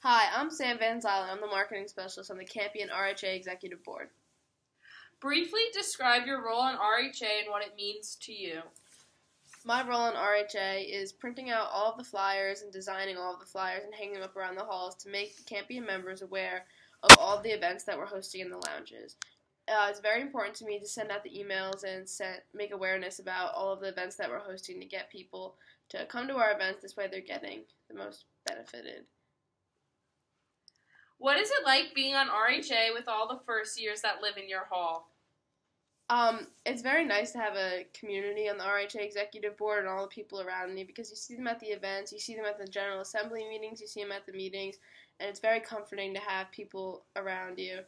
Hi, I'm Sam VanZile. I'm the marketing specialist on the Campion RHA Executive Board. Briefly describe your role on RHA and what it means to you. My role on RHA is printing out all of the flyers and designing all of the flyers and hanging them up around the halls to make the Campion members aware of all of the events that we're hosting in the lounges. It's very important to me to send out the emails and make awareness about all of the events that we're hosting to get people to come to our events. This way they're getting the most benefited. What is it like being on RHA with all the first years that live in your hall? It's very nice to have a community on the RHA Executive Board and all the people around me, because you see them at the events, you see them at the General Assembly meetings, you see them at the meetings, and it's very comforting to have people around you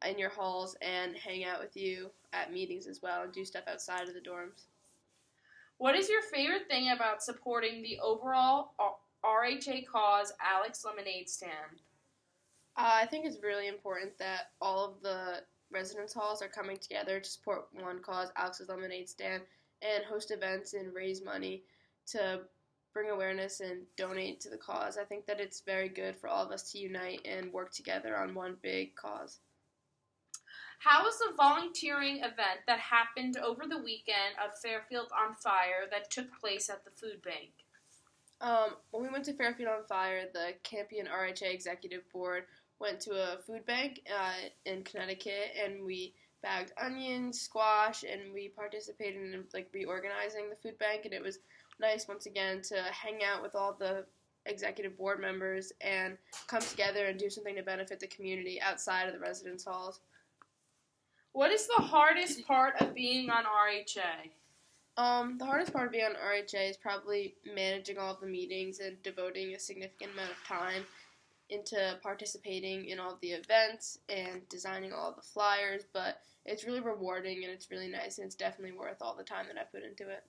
in your halls and hang out with you at meetings as well and do stuff outside of the dorms. What is your favorite thing about supporting the overall RHA cause, Alex Lemonade Stand? I think it's really important that all of the residence halls are coming together to support one cause, Alex's Lemonade Stand, and host events and raise money to bring awareness and donate to the cause. I think that it's very good for all of us to unite and work together on one big cause. How was the volunteering event that happened over the weekend of Fairfield on Fire that took place at the food bank? When we went to Fairfield on Fire, the Campion RHA Executive Board went to a food bank in Connecticut, and we bagged onions, squash, and we participated in reorganizing the food bank. And it was nice once again to hang out with all the executive board members and come together and do something to benefit the community outside of the residence halls. What is the hardest part of being on RHA? The hardest part of being on RHA is probably managing all of the meetings and devoting a significant amount of time into participating in all of the events and designing all of the flyers, but it's really rewarding and it's really nice, and it's definitely worth all the time that I put into it.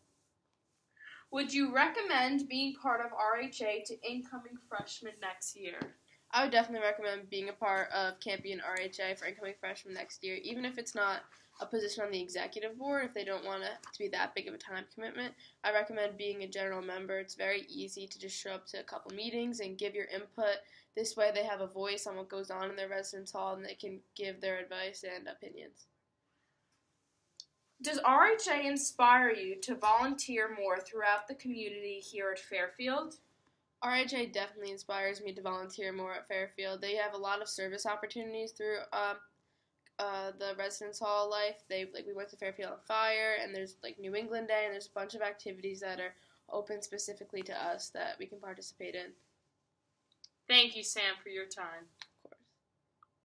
Would you recommend being part of RHA to incoming freshmen next year? I would definitely recommend being a part of Campion RHA for incoming freshmen next year, even if it's not a position on the executive board. If they don't want it to be that big of a time commitment, I recommend being a general member. It's very easy to just show up to a couple meetings and give your input. This way they have a voice on what goes on in their residence hall, and they can give their advice and opinions. Does RHA inspire you to volunteer more throughout the community here at Fairfield? RHA definitely inspires me to volunteer more at Fairfield. They have a lot of service opportunities through the residence hall life. We went to Fairfield on Fire, and there's New England Day, and there's a bunch of activities that are open specifically to us that we can participate in. Thank you, Sam, for your time.